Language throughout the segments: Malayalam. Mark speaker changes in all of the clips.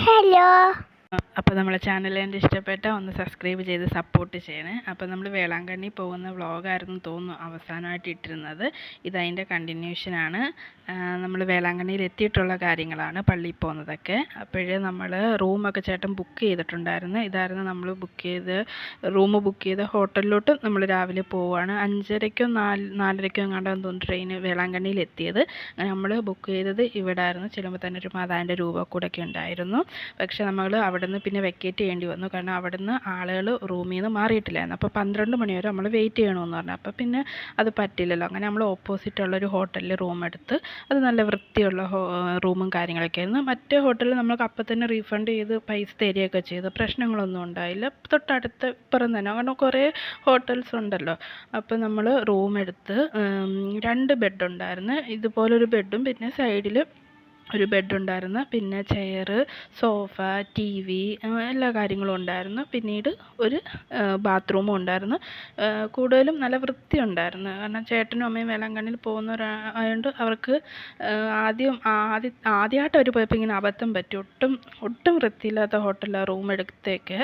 Speaker 1: ഹലോ.
Speaker 2: അപ്പോൾ നമ്മളെ ചാനൽ എൻ്റെ ഇഷ്ടപ്പെട്ട ഒന്ന് സബ്സ്ക്രൈബ് ചെയ്ത് സപ്പോർട്ട് ചെയ്യണേ. അപ്പോൾ നമ്മൾ വേളാങ്കണ്ണി പോകുന്ന വ്ളോഗായിരുന്നു തോന്നുന്നു അവസാനമായിട്ട് ഇട്ടിരുന്നത്. ഇതതിൻ്റെ കണ്ടിന്യൂഷനാണ്. നമ്മൾ വേളാങ്കണ്ണിയിൽ എത്തിയിട്ടുള്ള കാര്യങ്ങളാണ്, പള്ളിയിൽ പോകുന്നതൊക്കെ. അപ്പോഴേ നമ്മൾ റൂമൊക്കെ ചേട്ടൻ ബുക്ക് ചെയ്തിട്ടുണ്ടായിരുന്നു. ഇതായിരുന്നു നമ്മൾ റൂം ബുക്ക് ചെയ്ത ഹോട്ടലിലോട്ട് നമ്മൾ രാവിലെ പോവുകയാണ്. 5:30-ക്കോ 4:30-ക്കോ എങ്ങാണ്ടാന്ന് തോന്നുന്നു ട്രെയിൻ വേളാങ്കണ്ണിയിൽ എത്തിയത്. അങ്ങനെ നമ്മൾ ബുക്ക് ചെയ്തത് ഇവിടെ ആയിരുന്നു. ചെല്ലുമ്പോൾ തന്നെ ഒരു മാതാവിൻ്റെ രൂപക്കൂടൊക്കെ ഉണ്ടായിരുന്നു. പക്ഷേ നമ്മൾ അവിടെ നിന്ന് പിന്നെ വെക്കേറ്റ് ചെയ്യേണ്ടി വന്നു. കാരണം അവിടെ നിന്ന് ആളുകൾ റൂമിൽ നിന്ന് മാറിയിട്ടില്ലായിരുന്നു. അപ്പോൾ 12 മണി വരെ നമ്മൾ വെയിറ്റ് ചെയ്യണമെന്ന് പറഞ്ഞു. അപ്പോൾ പിന്നെ അത് പറ്റില്ലല്ലോ. അങ്ങനെ നമ്മൾ ഓപ്പോസിറ്റുള്ളൊരു ഹോട്ടലിൽ റൂം എടുത്ത്, അത് നല്ല വൃത്തിയുള്ള റൂമും കാര്യങ്ങളൊക്കെ ആയിരുന്നു. മറ്റേ ഹോട്ടലിൽ നമുക്ക് അപ്പം തന്നെ റീഫണ്ട് ചെയ്ത് പൈസ തരികയൊക്കെ ചെയ്തു. പ്രശ്നങ്ങളൊന്നും ഉണ്ടായില്ല. തൊട്ടടുത്ത് ഇപ്പുറം തന്നെ അങ്ങനെ കുറേ ഹോട്ടൽസ് ഉണ്ടല്ലോ. അപ്പോൾ നമ്മൾ റൂം എടുത്ത് 2 ബെഡ് ഉണ്ടായിരുന്നു. ഇതുപോലൊരു ബെഡും പിന്നെ സൈഡിൽ ഒരു ബെഡുണ്ടായിരുന്നു. പിന്നെ ചെയർ, സോഫ, TV എല്ലാ കാര്യങ്ങളും ഉണ്ടായിരുന്നു. പിന്നീട് ഒരു ബാത്റൂമും ഉണ്ടായിരുന്നു. കൂടുതലും നല്ല വൃത്തി ഉണ്ടായിരുന്നു. കാരണം ചേട്ടനും അമ്മയും വേളാങ്കണ്ണിയിൽ പോകുന്നവരായതുകൊണ്ട് അവർക്ക് ആദ്യമായിട്ട് അവർ പോയപ്പോൾ ഇങ്ങനെ അബദ്ധം പറ്റി. ഒട്ടും വൃത്തിയില്ലാത്ത ഹോട്ടലാണ് റൂം എടുത്തേക്ക്.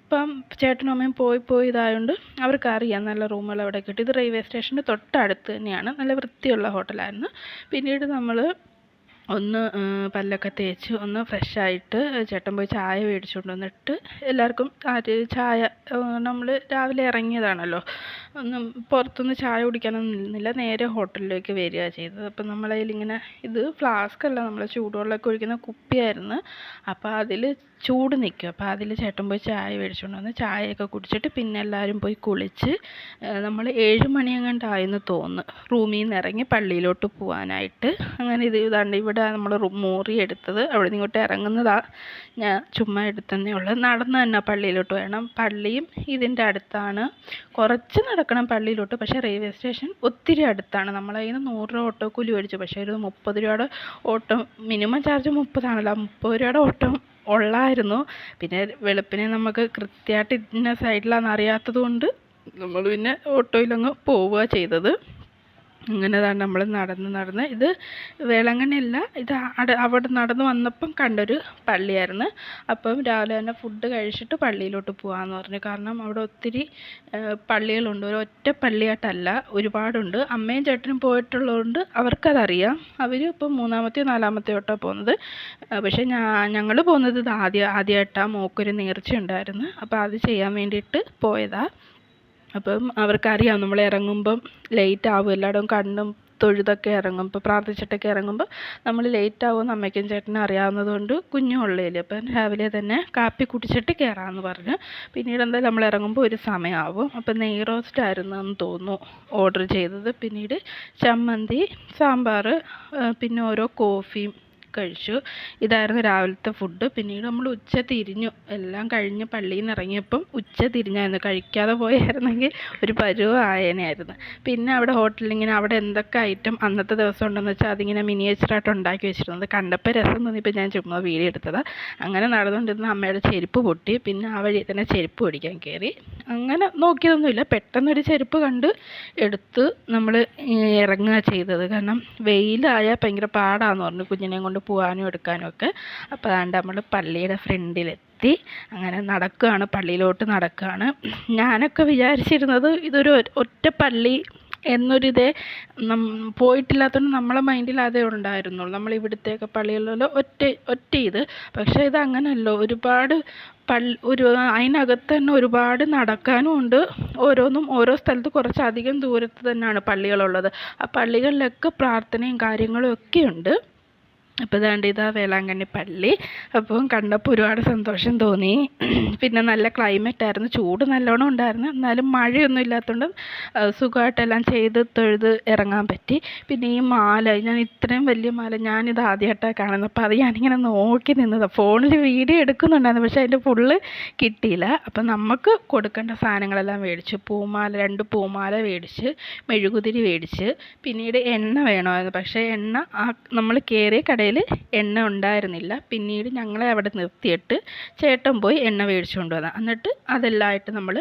Speaker 2: ഇപ്പം ചേട്ടനും അമ്മയും പോയി ഇതായതുകൊണ്ട് അവർക്കറിയാം നല്ല റൂമുകൾ അവിടെ കിട്ടും. ഇത് റെയിൽവേ സ്റ്റേഷൻ്റെ തൊട്ടടുത്ത് തന്നെയാണ്. നല്ല വൃത്തിയുള്ള ഹോട്ടലായിരുന്നു. പിന്നീട് നമ്മൾ ഒന്ന് പല്ലൊക്കെ തേച്ച് ഒന്ന് ഫ്രഷായിട്ട് ചേട്ടൻ പോയി ചായ മേടിച്ചുകൊണ്ട് വന്നിട്ട് എല്ലാവർക്കും ചായ, നമ്മൾ രാവിലെ ഇറങ്ങിയതാണല്ലോ, ഒന്നും പുറത്തുനിന്ന് ചായ കുടിക്കാനൊന്നും നിന്നില്ല. നേരെ ഹോട്ടലിലേക്ക് വരിക ചെയ്തത്. അപ്പം നമ്മളതിലിങ്ങനെ, ഇത് ഫ്ലാസ്കല്ല, നമ്മൾ ചൂടുവെള്ളമൊക്കെ ഒഴിക്കുന്ന കുപ്പിയായിരുന്നു. അപ്പോൾ അതിൽ ചൂട് നിൽക്കും. അപ്പോൾ അതിൽ ചേട്ടൻ പോയി ചായ മേടിച്ചുകൊണ്ട് വന്ന് ചായയൊക്കെ കുടിച്ചിട്ട് പിന്നെ എല്ലാവരും പോയി കുളിച്ച് നമ്മൾ 7 മണിയെങ്ങാണ്ടായെന്ന് തോന്നുന്നു റൂമിൽ നിന്ന് ഇറങ്ങി പള്ളിയിലോട്ട് പോകാനായിട്ട്. അങ്ങനെ ഇതാണ്ട് ഇവിടെ നമ്മൾ മുറി എടുത്തത്. അവിടെ നിന്ന് ഇങ്ങോട്ട് ഇറങ്ങുന്നതാണ് ഞാൻ ചുമ്മാ എടുത്തതന്നേ ഉള്ളൂ. നടന്ന് തന്നെ പള്ളിയിലോട്ട് വേണം. പള്ളിയും ഇതിൻ്റെ അടുത്താണ്. കുറച്ച് നടക്കണം പള്ളിയിലോട്ട്. പക്ഷേ റെയിൽവേ സ്റ്റേഷൻ ഒത്തിരി അടുത്താണ്. നമ്മളതിൽ നിന്ന് 100 രൂപ ഓട്ടോ കൂലി മേടിച്ചു. പക്ഷേ ഒരു 30 രൂപയുടെ ഓട്ടോ, മിനിമം ചാർജ് 30 ആണല്ലോ. 30 രൂപയുടെ ഓട്ടോ ഉള്ളായിരുന്നു. പിന്നെ വെളുപ്പിനെ നമുക്ക് കൃത്യമായിട്ട് ഇന്ന സൈഡിലാണെന്ന് അറിയാത്തത് കൊണ്ട് നമ്മൾ പിന്നെ ഓട്ടോയിലങ്ങ് പോവുക ചെയ്തത്. അങ്ങനെ തന്നെ നമ്മൾ നടന്ന് ഇത് വേളാങ്കണ്ണിയല്ല, ഇത് അവിടെ നടന്ന് വന്നപ്പം കണ്ടൊരു പള്ളിയായിരുന്നു. അപ്പം രാവിലെ തന്നെ ഫുഡ് കഴിച്ചിട്ട് പള്ളിയിലോട്ട് പോകാമെന്ന് പറഞ്ഞു. കാരണം അവിടെ ഒത്തിരി പള്ളികളുണ്ട്. ഒരൊറ്റ പള്ളിയായിട്ടല്ല, ഒരുപാടുണ്ട്. അമ്മയും ചേട്ടനും പോയിട്ടുള്ളതുകൊണ്ട് അവർക്കതറിയാം. അവർ ഇപ്പം 3-ാമത്തെയോ 4-ാമത്തെയോ ഓട്ടോ പോകുന്നത്. പക്ഷേ ഞങ്ങൾ പോകുന്നത് ഇത് ആദ്യമായിട്ടാണ്. മോക്കൊരു നേർച്ച ഉണ്ടായിരുന്നു. അപ്പോൾ അത് ചെയ്യാൻ വേണ്ടിയിട്ട് പോയതാണ്. അപ്പം അവർക്കറിയാം നമ്മൾ ഇറങ്ങുമ്പം ലേറ്റ് ആവും. എല്ലായിടവും കണ്ണും തൊഴുതൊക്കെ ഇറങ്ങും. ഇപ്പോൾ പ്രാർത്ഥിച്ചിട്ടൊക്കെ ഇറങ്ങുമ്പോൾ നമ്മൾ ലേറ്റ് ആവുമെന്ന് അമ്മയ്ക്കും ചേട്ടനും അറിയാവുന്നത് കൊണ്ട് കുഞ്ഞും ഉള്ളതിൽ അപ്പം രാവിലെ തന്നെ കാപ്പി കുടിച്ചിട്ട് കയറാമെന്ന് പറഞ്ഞു. പിന്നീട് എന്തായാലും നമ്മൾ ഇറങ്ങുമ്പോൾ ഒരു സമയമാവും. അപ്പം നെയ് റോസ്റ്റ് ആയിരുന്നു എന്ന് തോന്നുന്നു ഓർഡർ ചെയ്തത്. പിന്നീട് ചമ്മന്തി, സാമ്പാർ, പിന്നെ ഓരോ കോഫിയും കഴിച്ചു. ഇതായിരുന്നു രാവിലത്തെ ഫുഡ്. പിന്നീട് നമ്മൾ ഉച്ച തിരിഞ്ഞു. എല്ലാം കഴിഞ്ഞ് പള്ളിയിൽ നിന്ന് ഇറങ്ങിയപ്പം ഉച്ച തിരിഞ്ഞായിരുന്നു. കഴിക്കാതെ പോയായിരുന്നെങ്കിൽ ഒരു പരുവമായേനായിരുന്നു. പിന്നെ അവിടെ ഹോട്ടലിൽ ഇങ്ങനെ അവിടെ എന്തൊക്കെ ഐറ്റം അന്നത്തെ ദിവസം ഉണ്ടെന്ന് വെച്ചാൽ അതിങ്ങനെ മിനിയേച്ചറായിട്ട് ഉണ്ടാക്കി വെച്ചിരുന്നത് കണ്ടപ്പോൾ രസം തോന്നിയപ്പോൾ ഞാൻ ചുമ്മാ വീഡിയോ എടുത്തതാണ്. അങ്ങനെ നടന്നുകൊണ്ടിരുന്ന അമ്മയുടെ ചെരുപ്പ് പൊട്ടി. പിന്നെ ആ വഴി തന്നെ ചെരുപ്പ് പിടിക്കാൻ കയറി. അങ്ങനെ നോക്കിയതൊന്നുമില്ല, പെട്ടെന്നൊരു ചെരുപ്പ് കണ്ട് എടുത്ത് നമ്മൾ ഇറങ്ങുക ചെയ്തത്. കാരണം വെയിലായാൽ ഭയങ്കര പാടാന്ന് പറഞ്ഞു കുഞ്ഞിനെയും കൊണ്ട് പോകാനും എടുക്കാനും ഒക്കെ. അപ്പോൾ അതാണ്ട് നമ്മൾ പള്ളിയുടെ ഫ്രണ്ടിലെത്തി. അങ്ങനെ നടക്കുകയാണ്, പള്ളിയിലോട്ട് നടക്കുകയാണ്. ഞാനൊക്കെ വിചാരിച്ചിരുന്നത് ഇതൊരു ഒറ്റ പള്ളി എന്നൊരിതേ പോയിട്ടില്ലാത്തതുകൊണ്ട് നമ്മളെ മൈൻഡിൽ അതേ ഉണ്ടായിരുന്നുള്ളൂ. നമ്മൾ ഇവിടുത്തെയൊക്കെ പള്ളികളിലോ ഒറ്റ ഇത്. പക്ഷേ ഇത് അങ്ങനെയല്ലോ, ഒരുപാട് അതിനകത്ത് തന്നെ ഒരുപാട് നടക്കാനും ഉണ്ട്. ഓരോന്നും ഓരോ സ്ഥലത്ത് കുറച്ചധികം ദൂരത്ത് തന്നെയാണ് പള്ളികളുള്ളത്. ആ പള്ളികളിലൊക്കെ പ്രാർത്ഥനയും കാര്യങ്ങളും ഒക്കെ ഉണ്ട്. അപ്പോൾ ഇതാണ്ട് ഇതാ വേളാങ്കണ്ണി പള്ളി. അപ്പം കണ്ടപ്പോൾ ഒരുപാട് സന്തോഷം തോന്നി. പിന്നെ നല്ല ക്ലൈമറ്റായിരുന്നു. ചൂട് നല്ലോണം ഉണ്ടായിരുന്നു. എന്നാലും മഴയൊന്നും ഇല്ലാത്തതുകൊണ്ട് സുഖമായിട്ടെല്ലാം ചെയ്ത് തൊഴുത് ഇറങ്ങാൻ പറ്റി. പിന്നെ ഈ മാല, ഞാൻ ഇത്രയും വലിയ മാല ഞാനിത് ആദ്യമായിട്ടാണ് കാണുന്നത്. അപ്പോൾ അത് ഞാനിങ്ങനെ നോക്കി നിന്നതാണ്. ഫോണിൽ വീഡിയോ എടുക്കുന്നുണ്ടായിരുന്നു, പക്ഷേ അതിൻ്റെ ഫുള്ള് കിട്ടിയില്ല. അപ്പം നമുക്ക് കൊടുക്കേണ്ട സാധനങ്ങളെല്ലാം മേടിച്ചു. 2 പൂമാല മേടിച്ച്, മെഴുകുതിരി മേടിച്ച്. പിന്നീട് എണ്ണ വേണമായിരുന്നു. പക്ഷേ എണ്ണ നമ്മൾ കയറിയ കടയിൽ എണ്ണ ഉണ്ടായിരുന്നില്ല. പിന്നീട് ഞങ്ങളെ അവിടെ നിർത്തിയിട്ട് ചേട്ടൻ പോയി എണ്ണ മേടിച്ചുകൊണ്ട് വന്നു. എന്നിട്ട് അതെല്ലാമായിട്ട് നമ്മൾ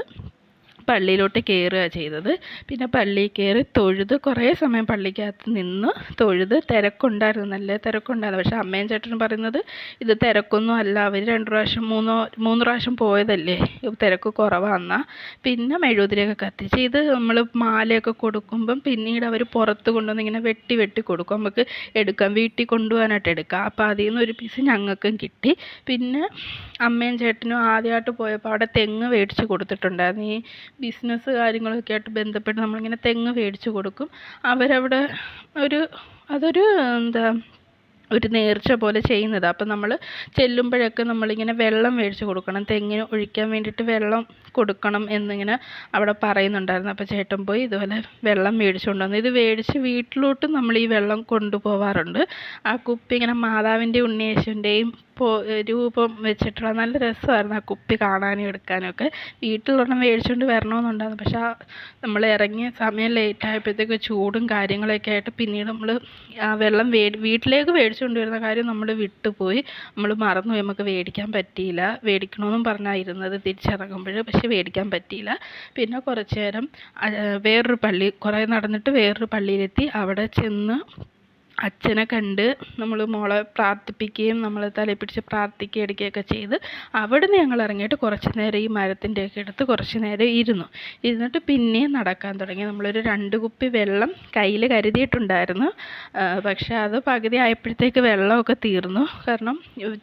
Speaker 2: പള്ളിയിലോട്ട് കയറുകയാണ് ചെയ്തത്. പിന്നെ പള്ളിയിൽ കയറി തൊഴുത് കുറേ സമയം പള്ളിക്കകത്ത് നിന്ന് തൊഴുത്. തിരക്കുണ്ടായിരുന്നു, നല്ല തിരക്കുണ്ടായിരുന്നു. പക്ഷേ അമ്മയും ചേട്ടനും പറയുന്നത് ഇത് തിരക്കൊന്നും അല്ല, അവർ 2 പ്രാവശ്യം 3 പ്രാവശ്യം പോയതല്ലേ, തിരക്ക് കുറവാണെന്നാ. പിന്നെ മെഴുകുതിരിയൊക്കെ കത്തിച്ച് ഇത് നമ്മൾ മാലയൊക്കെ കൊടുക്കുമ്പം പിന്നീട് അവർ പുറത്ത് കൊണ്ടുവന്ന് ഇങ്ങനെ വെട്ടി വെട്ടി കൊടുക്കും, നമുക്ക് എടുക്കാം, വീട്ടിൽ കൊണ്ടുപോകാനായിട്ട് എടുക്കാം. അപ്പോൾ അതിൽ നിന്ന് ഒരു പീസ് ഞങ്ങൾക്കും കിട്ടി. പിന്നെ അമ്മയും ചേട്ടനും ആദ്യമായിട്ട് പോയപ്പോൾ അവിടെ തെങ്ങ് മേടിച്ച് കൊടുത്തിട്ടുണ്ടായിരുന്നു. ഈ ബിസിനസ് കാര്യങ്ങളൊക്കെ ആയിട്ട് ബന്ധപ്പെട്ട് നമ്മളിങ്ങനെ തെങ്ങ് മേടിച്ച് കൊടുക്കും. അവരവിടെ അതൊരു ഒരു നേർച്ച പോലെ ചെയ്യുന്നത്. അപ്പം നമ്മൾ ചെല്ലുമ്പോഴൊക്കെ നമ്മളിങ്ങനെ വെള്ളം മേടിച്ച് കൊടുക്കണം, തെങ്ങിന് ഒഴിക്കാൻ വേണ്ടിയിട്ട് വെള്ളം കൊടുക്കണം എന്നിങ്ങനെ അവിടെ പറയുന്നുണ്ടായിരുന്നു. അപ്പോൾ ചേട്ടൻ പോയി ഇതുപോലെ വെള്ളം മേടിച്ചുകൊണ്ട് വന്നു. ഇത് മേടിച്ച് വീട്ടിലോട്ട് നമ്മൾ ഈ വെള്ളം കൊണ്ടുപോകാറുണ്ട്. ആ കുപ്പി ഇങ്ങനെ മാതാവിൻ്റെ ഉണ്ണിയേശുവിൻ്റെയും രൂപം വെച്ചിട്ടുള്ള നല്ല രസമായിരുന്നു ആ കുപ്പി കാണാനും എടുക്കാനും ഒക്കെ. വീട്ടിലൊരെണ്ണം മേടിച്ചുകൊണ്ട് വരണമെന്നുണ്ടായിരുന്നു. പക്ഷേ നമ്മൾ ഇറങ്ങിയ സമയം ലേറ്റായപ്പോഴത്തേക്ക് ചൂടും കാര്യങ്ങളൊക്കെ ആയിട്ട് പിന്നീട് നമ്മൾ ആ വെള്ളം വീട്ടിലേക്ക് മേടിച്ചുകൊണ്ട് വരുന്ന കാര്യം നമ്മൾ വിട്ടുപോയി, നമ്മൾ മറന്നുപോയി, നമുക്ക് മേടിക്കാൻ പറ്റിയില്ല. മേടിക്കണമെന്നും പറഞ്ഞാൽ ഇരുന്നത് തിരിച്ചിറങ്ങുമ്പോൾ, പക്ഷേ മേടിക്കാൻ പറ്റിയില്ല. പിന്നെ കുറച്ച് നേരം വേറൊരു പള്ളി, കുറേ നടന്നിട്ട് വേറൊരു പള്ളിയിലെത്തി. അവിടെ ചെന്ന് അച്ഛനെ കണ്ട് നമ്മൾ മോളെ പ്രാർത്ഥിപ്പിക്കുകയും നമ്മൾ തലയിൽ പിടിച്ച് പ്രാർത്ഥിക്കുകയും എടുക്കുകയൊക്കെ ചെയ്ത് അവിടുന്ന് ഞങ്ങൾ ഇറങ്ങിയിട്ട് കുറച്ച് നേരം ഈ മരത്തിൻ്റെയൊക്കെ എടുത്ത് കുറച്ച് നേരം ഇരുന്നിട്ട് പിന്നെയും നടക്കാൻ തുടങ്ങി. നമ്മളൊരു 2 കുപ്പി വെള്ളം കയ്യിൽ കരുതിയിട്ടുണ്ടായിരുന്നു. പക്ഷേ അത് പകുതി ആയപ്പോഴത്തേക്ക് വെള്ളമൊക്കെ തീർന്നു, കാരണം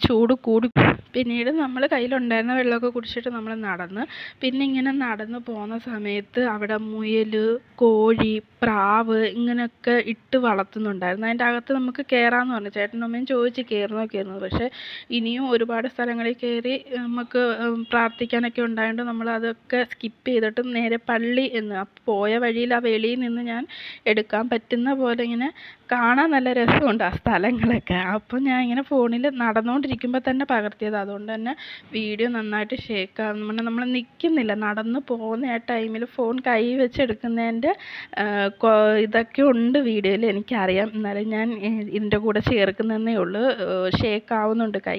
Speaker 2: ചൂട് കൂടി. പിന്നീട് നമ്മൾ കയ്യിലുണ്ടായിരുന്ന വെള്ളമൊക്കെ കുടിച്ചിട്ട് നമ്മൾ നടന്ന്. പിന്നെ ഇങ്ങനെ നടന്നു പോകുന്ന സമയത്ത് അവിടെ മുയൽ, കോഴി, പ്രാവ് ഇങ്ങനെയൊക്കെ ഇട്ട് വളർത്തുന്നുണ്ടായിരുന്നു. അതിൻ്റെ അകത്ത് നമുക്ക് കയറാമെന്ന് പറഞ്ഞു. ചേട്ടനും അമ്മയും ചോദിച്ച് കയറുന്നത്. പക്ഷേ ഇനിയും ഒരുപാട് സ്ഥലങ്ങളിൽ കയറി നമുക്ക് പ്രാർത്ഥിക്കാനൊക്കെ ഉണ്ടായതുകൊണ്ട് നമ്മൾ അതൊക്കെ സ്കിപ്പ് ചെയ്തിട്ട് നേരെ പള്ളി പോയ വഴിയിൽ ആ വെളിയിൽ നിന്ന് ഞാൻ എടുക്കാൻ പറ്റുന്ന പോലെ ഇങ്ങനെ കാണാൻ നല്ല രസമുണ്ട് ആ സ്ഥലങ്ങളൊക്കെ. അപ്പോൾ ഞാൻ ഇങ്ങനെ ഫോണിൽ നടന്നുകൊണ്ടിരിക്കുമ്പോൾ തന്നെ പകർത്തിയത്. അതുകൊണ്ട് തന്നെ വീഡിയോ നന്നായിട്ട് ഷേക്കാകും. നമ്മൾ നിൽക്കുന്നില്ല, നടന്ന് പോകുന്ന ആ ടൈമിൽ ഫോൺ കൈ വെച്ചെടുക്കുന്നതിൻ്റെ ഇതൊക്കെ ഉണ്ട് വീഡിയോയിൽ, എനിക്കറിയാം. എന്നാലും ഞാൻ ഇതിൻ്റെ കൂടെ ചേർക്കുന്നതേ ഉള്ളൂ. ഷേക്കാവുന്നുണ്ട് കൈ.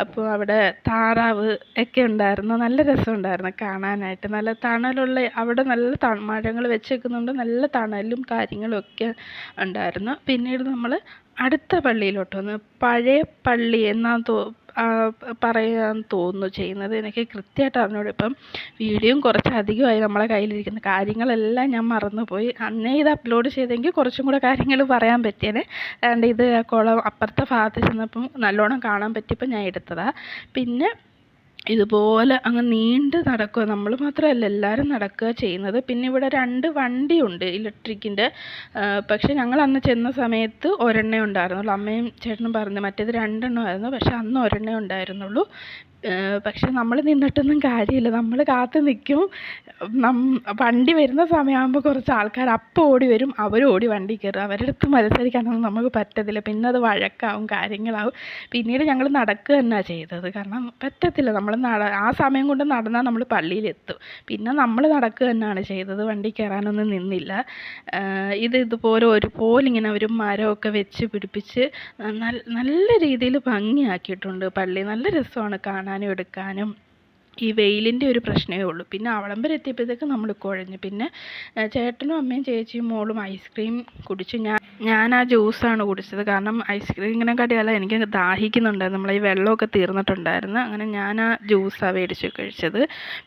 Speaker 2: അപ്പോൾ അവിടെ താറാവ് ഒക്കെ ഉണ്ടായിരുന്നു, നല്ല രസമുണ്ടായിരുന്നു കാണാനായിട്ട്. നല്ല തണലുള്ള, അവിടെ നല്ല മരങ്ങൾ വെച്ചേക്കുന്നുണ്ട്, നല്ല തണലും കാര്യങ്ങളും ഒക്കെ ഉണ്ടായിരുന്നു. പിന്നീട് നമ്മൾ അടുത്ത പള്ളിയിലോട്ട് വന്ന്, പഴയ പള്ളി എന്നാ പറയാൻ തോന്നുന്നു ചെയ്യുന്നത്, എനിക്ക് കൃത്യമായിട്ട് അറിഞ്ഞൂടെ. ഇപ്പം വീഡിയോയും കുറച്ച് അധികമായി നമ്മളെ കയ്യിലിരിക്കുന്ന കാര്യങ്ങളെല്ലാം ഞാൻ മറന്നുപോയി. അന്നേ ഇത് അപ്ലോഡ് ചെയ്തെങ്കിൽ കുറച്ചും കൂടെ കാര്യങ്ങൾ പറയാൻ പറ്റിയേനെ. അതുകൊണ്ട് ഇത് കുളം അപ്പുറത്തെ ഭാഗത്ത് ചെന്നപ്പം നല്ലോണം കാണാൻ പറ്റിയപ്പോൾ ഞാൻ എടുത്തതാണ്. പിന്നെ ഇതുപോലെ അങ്ങ് നീണ്ട് നടക്കുക, നമ്മൾ മാത്രമല്ല എല്ലാവരും നടക്കുക ചെയ്യുന്നത്. പിന്നെ ഇവിടെ 2 വണ്ടിയുണ്ട് ഇലക്ട്രിക്കിൻ്റെ. പക്ഷേ ഞങ്ങൾ അന്ന് ചെന്ന സമയത്ത് ഒരെണ്ണേ ഉണ്ടായിരുന്നുള്ളൂ. അമ്മയും ചേട്ടനും പറഞ്ഞു മറ്റേത് 2 എണ്ണമായിരുന്നു, പക്ഷേ അന്ന് ഒരെണ്ണേ ഉണ്ടായിരുന്നുള്ളൂ. പക്ഷെ നമ്മൾ നിന്നിട്ടൊന്നും കാര്യമില്ല, നമ്മൾ കാത്തു നിൽക്കും. വണ്ടി വരുന്ന സമയമാകുമ്പോൾ കുറച്ച് ആൾക്കാർ അപ്പം ഓടി വരും, ഓടി വണ്ടി കയറും. അവരുടെ അടുത്ത് മത്സരിക്കാനൊന്നും നമുക്ക് പറ്റത്തില്ല. പിന്നെ അത് വഴക്കാവും, കാര്യങ്ങളാവും. പിന്നീട് ഞങ്ങൾ നടക്കുക തന്നെയാണ് ചെയ്തത്, കാരണം പറ്റത്തില്ല. നമ്മൾ ആ സമയം കൊണ്ട് നടന്നാൽ നമ്മൾ പള്ളിയിലെത്തും. പിന്നെ നമ്മൾ നടക്കുക തന്നെയാണ് ചെയ്തത്, വണ്ടി കയറാനൊന്നും നിന്നില്ല. ഇതുപോലെ ഇങ്ങനെ ഒരു മരമൊക്കെ വെച്ച് പിടിപ്പിച്ച് നല്ല രീതിയിൽ ഭംഗിയാക്കിയിട്ടുണ്ട് പള്ളി. നല്ല രസമാണ് കാണാനും എടുക്കാനും. ഈ വെയിലിൻ്റെ ഒരു പ്രശ്നമേ ഉള്ളൂ. പിന്നെ അവിടം വരെ എത്തിയപ്പോഴത്തേക്ക് നമ്മൾ കുഴഞ്ഞു. പിന്നെ ചേട്ടനും അമ്മയും ചേച്ചിയും മോളും ഐസ്ക്രീം കുടിച്ചു. ഞാൻ ആ ജ്യൂസാണ് കുടിച്ചത്, കാരണം ഐസ്ക്രീമിനെ കാട്ടിയല്ല എനിക്ക് ദാഹിക്കുന്നുണ്ടായിരുന്നു. നമ്മൾ ഈ വെള്ളമൊക്കെ തീർന്നിട്ടുണ്ടായിരുന്നു. അങ്ങനെ ഞാൻ ആ ജ്യൂസാണ് മേടിച്ച് കഴിച്ചത്.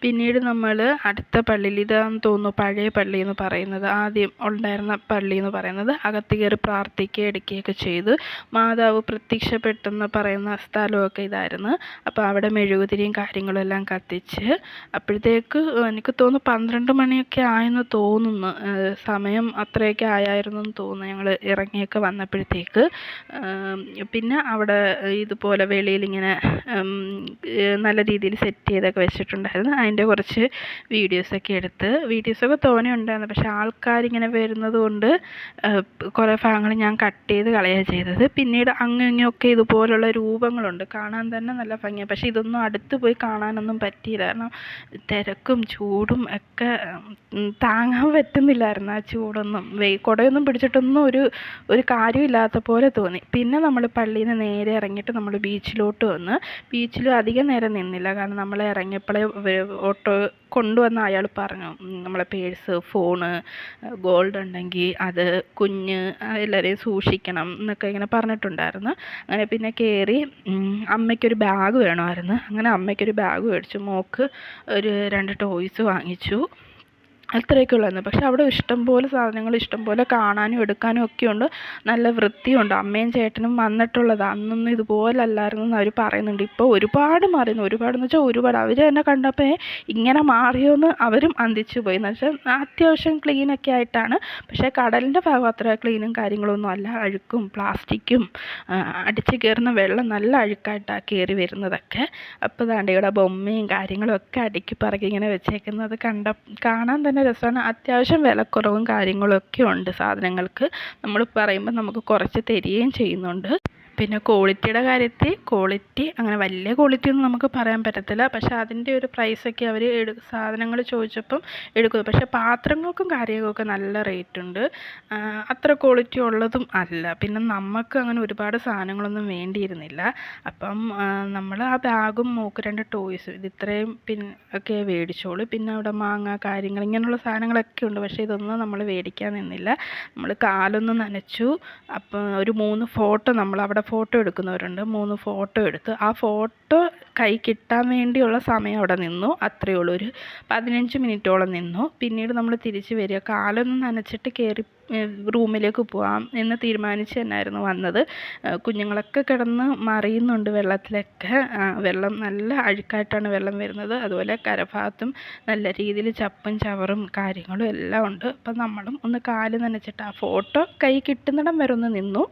Speaker 2: പിന്നീട് നമ്മൾ അടുത്ത പള്ളിയിൽ, ഇതാന്ന് തോന്നുന്നു പഴയ പള്ളി എന്ന് പറയുന്നത്, ആദ്യം ഉണ്ടായിരുന്ന പള്ളി എന്ന് പറയുന്നത്, അകത്ത് കയറി പ്രാർത്ഥിക്കുക എടുക്കുകയൊക്കെ ചെയ്തു. മാതാവ് പ്രത്യക്ഷപ്പെട്ടെന്ന് പറയുന്ന സ്ഥലമൊക്കെ ഇതായിരുന്നു. അപ്പോൾ അവിടെ മെഴുകുതിരിയും കാര്യങ്ങളും എല്ലാം കത്തിച്ച് അപ്പോഴത്തേക്ക് എനിക്ക് തോന്നുന്നു 12 മണിയൊക്കെ ആയെന്ന് തോന്നുന്നു. സമയം അത്രയൊക്കെ ആയായിരുന്നു എന്ന് തോന്നുന്നു ഞങ്ങൾ ഇറങ്ങിയൊക്കെ വന്നപ്പോഴത്തേക്ക്. പിന്നെ അവിടെ ഇതുപോലെ വെളിയിലിങ്ങനെ നല്ല രീതിയിൽ സെറ്റ് ചെയ്തൊക്കെ വെച്ചിട്ടുണ്ടായിരുന്നു. അതിൻ്റെ കുറച്ച് വീഡിയോസൊക്കെ തോനെ ഉണ്ടായിരുന്നു. പക്ഷേ ആൾക്കാരിങ്ങനെ വരുന്നത് കൊണ്ട് കുറേ ഭാഗങ്ങൾ ഞാൻ കട്ട് ചെയ്ത് കളയുകയാണ് ചെയ്തത്. പിന്നീട് അങ്ങനെയൊക്കെ ഇതുപോലുള്ള രൂപങ്ങളുണ്ട്, കാണാൻ തന്നെ നല്ല ഭംഗിയാണ്. പക്ഷേ ഇതൊന്നും അടുത്ത് പോയി കാണാനൊന്നും പറ്റിയില്ല, കാരണം തിരക്കും ചൂടും ഒക്കെ താങ്ങാൻ പറ്റുന്നില്ലായിരുന്നു. ആ ചൂടൊന്നും കുടയൊന്നും പിടിച്ചിട്ടൊന്നും ഒരു കാര്യമില്ലാത്ത പോലെ തോന്നി. പിന്നെ നമ്മൾ പള്ളിയിൽ നിന്ന് നേരെ ഇറങ്ങിയിട്ട് നമ്മൾ ബീച്ചിലോട്ട് വന്ന്. ബീച്ചിലും അധികം നേരം നിന്നില്ല, കാരണം നമ്മൾ ഇറങ്ങിയപ്പോഴേ ഓട്ടോ കൊണ്ടുവന്ന അയാൾ പറഞ്ഞു നമ്മളെ പേഴ്സ്, ഫോണ്, ഗോൾഡ് ഉണ്ടെങ്കിൽ അത് കുഞ്ഞ് എല്ലാവരെയും സൂക്ഷിക്കണം എന്നൊക്കെ ഇങ്ങനെ പറഞ്ഞിട്ടുണ്ടായിരുന്നു. അങ്ങനെ പിന്നെ കയറി അമ്മയ്ക്കൊരു ബാഗ് വേണമായിരുന്നു. അങ്ങനെ അമ്മയ്ക്കൊരു ബാഗ് മേടിച്ചു, മോൾക്ക് ഒരു 2 ടോയ്സ് വാങ്ങിച്ചു. അത്രയൊക്കെ ഉള്ളായിരുന്നു. പക്ഷെ അവിടെ ഇഷ്ടംപോലെ സാധനങ്ങൾ, ഇഷ്ടംപോലെ കാണാനും എടുക്കാനും ഒക്കെ ഉണ്ട്. നല്ല വൃത്തിയുണ്ട്. അമ്മയും ചേട്ടനും വന്നിട്ടുള്ളത് അന്നൊന്നും ഇതുപോലല്ലായിരുന്നു എന്ന് അവർ പറയുന്നുണ്ട്. ഇപ്പോൾ ഒരുപാട് മാറിയെന്ന്, ഒരുപാടെന്ന് വെച്ചാൽ ഒരുപാട്. അവർ തന്നെ കണ്ടപ്പോൾ ഇങ്ങനെ മാറിയോന്ന് അവരും അന്തിച്ചു പോയി. എന്ന് വെച്ചാൽ അത്യാവശ്യം ക്ലീനൊക്കെ ആയിട്ടാണ്. പക്ഷേ കടലിൻ്റെ ഭാഗം അത്ര ക്ലീനും കാര്യങ്ങളൊന്നും അല്ല. അഴുക്കും പ്ലാസ്റ്റിക്കും അടിച്ച് കയറുന്ന വെള്ളം നല്ല അഴുക്കായിട്ടാണ് കയറി വരുന്നതൊക്കെ. അപ്പോൾ ദാണ്ട് ഇവിടെ ബൊമ്മയും കാര്യങ്ങളും ഒക്കെ അടുക്കി പറക്കി ഇങ്ങനെ വെച്ചേക്കുന്നത് കാണാൻ തന്നെ രസമാണ്. അത്യാവശ്യം വിലക്കുറവും കാര്യങ്ങളൊക്കെ ഉണ്ട് സാധനങ്ങൾക്ക്. നമ്മൾ പറയുമ്പോൾ നമുക്ക് കുറച്ച് തരികയും ചെയ്യുന്നുണ്ട്. പിന്നെ ക്വാളിറ്റിയുടെ കാര്യത്തിൽ ക്വാളിറ്റി അങ്ങനെ വലിയ ക്വാളിറ്റി ഒന്നും നമുക്ക് പറയാൻ പറ്റത്തില്ല. പക്ഷേ അതിൻ്റെ ഒരു പ്രൈസൊക്കെ അവർ സാധനങ്ങൾ ചോദിച്ചപ്പം എടുക്കുന്നു. പക്ഷേ പാത്രങ്ങൾക്കും കാര്യങ്ങൾക്കൊക്കെ നല്ല റേറ്റ് ഉണ്ട്. അത്ര ക്വാളിറ്റി ഉള്ളതും അല്ല. പിന്നെ നമുക്ക് അങ്ങനെ ഒരുപാട് സാധനങ്ങളൊന്നും വേണ്ടിയിരുന്നില്ല. അപ്പം നമ്മൾ ആ ബാഗും മോൾക്ക് 2 ടോയ്സും ഇത് ഇത്രയും ഒക്കെ മേടിച്ചോളൂ. പിന്നെ അവിടെ മാങ്ങ കാര്യങ്ങൾ ഇങ്ങനെയുള്ള സാധനങ്ങളൊക്കെ ഉണ്ട്. പക്ഷേ ഇതൊന്നും നമ്മൾ മേടിക്കാൻ നിന്നില്ല. നമ്മൾ കാലൊന്ന് നനച്ചു. അപ്പം ഒരു 3 ഫോട്ടോ നമ്മളവിടെ ഫോട്ടോ എടുക്കുന്നവരുണ്ട്. 3 ഫോട്ടോ എടുത്ത് ആ ഫോട്ടോ കൈ കിട്ടാൻ വേണ്ടിയുള്ള സമയം അവിടെ നിന്നു. അത്രയേ ഉള്ളൂ. ഒരു 15 മിനിറ്റോളം നിന്നു. പിന്നീട് നമ്മൾ തിരിച്ച് വരിക. കാലൊന്ന് നനച്ചിട്ട് കയറി റൂമിലേക്ക് പോകാം എന്ന് തീരുമാനിച്ച് തന്നെയായിരുന്നു വന്നത്. കുഞ്ഞുങ്ങളൊക്കെ കിടന്ന് മറിയുന്നുണ്ട് വെള്ളത്തിലൊക്കെ. വെള്ളം നല്ല അഴുക്കായിട്ടാണ് വെള്ളം വരുന്നത്. അതുപോലെ കരഭാഗത്തും നല്ല രീതിയിൽ ചപ്പും ചവറും കാര്യങ്ങളും എല്ലാം ഉണ്ട്. അപ്പം നമ്മളും ഒന്ന് കാല് നനച്ചിട്ട് ആ ഫോട്ടോ കൈ കിട്ടുന്നിടം വരെ ഒന്ന് നിന്നു.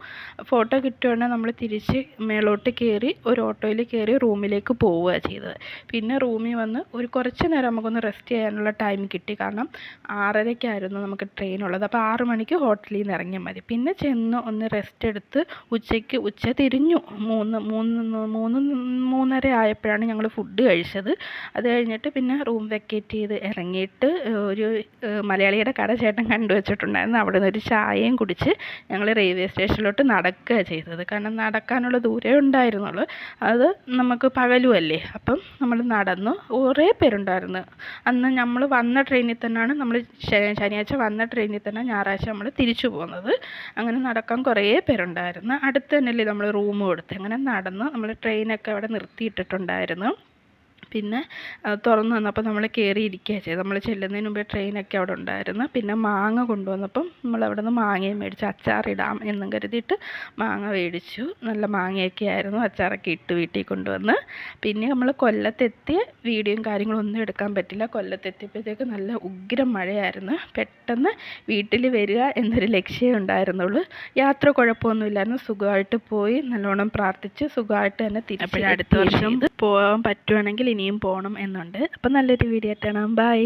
Speaker 2: ഫോട്ടോ കിട്ടുകയാണെങ്കിൽ നമ്മൾ തിരിച്ച് മേലോട്ട് കയറി ഒരു ഓട്ടോയിൽ കയറി റൂമിലേക്ക് പോവുകയാണ് ചെയ്തത്. പിന്നെ റൂമിൽ വന്ന് ഒരു കുറച്ച് നേരം നമുക്കൊന്ന് റെസ്റ്റ് ചെയ്യാനുള്ള ടൈം കിട്ടി. കാരണം 6:30-ക്കായിരുന്നു നമുക്ക് ട്രെയിൻ ഉള്ളത്. അപ്പോൾ 6 മണിക്ക് ഹോട്ടലിൽ നിന്ന് ഇറങ്ങിയാൽ മതി. പിന്നെ ചെന്ന് ഒന്ന് റെസ്റ്റ് എടുത്ത് ഉച്ച തിരിഞ്ഞു 3:30 ആയപ്പോഴാണ് ഞങ്ങൾ ഫുഡ് കഴിച്ചത്. അത് കഴിഞ്ഞിട്ട് പിന്നെ റൂം വെക്കേറ്റ് ചെയ്ത് ഇറങ്ങിയിട്ട് ഒരു മലയാളിയുടെ കട ചേട്ടൻ കണ്ടുവച്ചിട്ടുണ്ടായിരുന്നു. അവിടെ നിന്ന് ഒരു ചായയും കുടിച്ച് ഞങ്ങൾ റെയിൽവേ സ്റ്റേഷനിലോട്ട് നടക്കുക ചെയ്തത്. കാരണം നടക്കാനുള്ള ദൂരമേ ഉണ്ടായിരുന്നുള്ളൂ. അത് നമുക്ക് പകലുമല്ലേ. അപ്പം നമ്മൾ നടന്നു. കുറേ പേരുണ്ടായിരുന്നു. അന്ന് നമ്മൾ വന്ന ട്രെയിനിൽ തന്നെയാണ് നമ്മൾ ശനിയാഴ്ച വന്ന ട്രെയിനിൽ തന്നെ ഞായറാഴ്ച നമ്മൾ തിരിച്ചു പോകുന്നത്. അങ്ങനെ നടക്കാൻ കുറേ പേരുണ്ടായിരുന്നു. അടുത്ത് തന്നെയല്ലേ നമ്മൾ റൂം കൊടുത്ത്. അങ്ങനെ നടന്ന് നമ്മൾ ട്രെയിനൊക്കെ അവിടെ നിർത്തിയിട്ടിട്ടുണ്ടായിരുന്നു. പിന്നെ തുറന്നു വന്നപ്പോൾ നമ്മൾ കയറി ഇരിക്കുകയാണ് ചെയ്തത്. നമ്മൾ ചെല്ലുന്നതിന് മുമ്പേ ട്രെയിനൊക്കെ അവിടെ ഉണ്ടായിരുന്നു. പിന്നെ മാങ്ങ കൊണ്ടുവന്നപ്പം നമ്മൾ അവിടെ നിന്ന് മാങ്ങയും മേടിച്ചു. അച്ചാറിടാം എന്നും കരുതിയിട്ട് മാങ്ങ മേടിച്ചു. നല്ല മാങ്ങയൊക്കെ ആയിരുന്നു. അച്ചാറൊക്കെ ഇട്ട് വീട്ടിൽ കൊണ്ടുവന്ന്. പിന്നെ നമ്മൾ കൊല്ലത്തെത്തിയ വീഡിയോയും കാര്യങ്ങളും ഒന്നും എടുക്കാൻ പറ്റില്ല. കൊല്ലത്തെത്തിയപ്പോഴത്തേക്ക് നല്ല ഉഗ്രം മഴയായിരുന്നു. പെട്ടെന്ന് വീട്ടിൽ വരിക എന്നൊരു ലക്ഷ്യമേ ഉണ്ടായിരുന്നുള്ളൂ. യാത്ര കുഴപ്പമൊന്നുമില്ലായിരുന്നു. സുഖമായിട്ട് പോയി നല്ലോണം പ്രാർത്ഥിച്ച് സുഖമായിട്ട് തന്നെ തിരിച്ച് അടുത്ത വർഷം പോകാൻ പറ്റുവാണെങ്കിൽ ഇനിയും പോകണം എന്നുണ്ട്. അപ്പം നല്ലൊരു വീഡിയോ ആയിട്ടാണ്. ബൈ.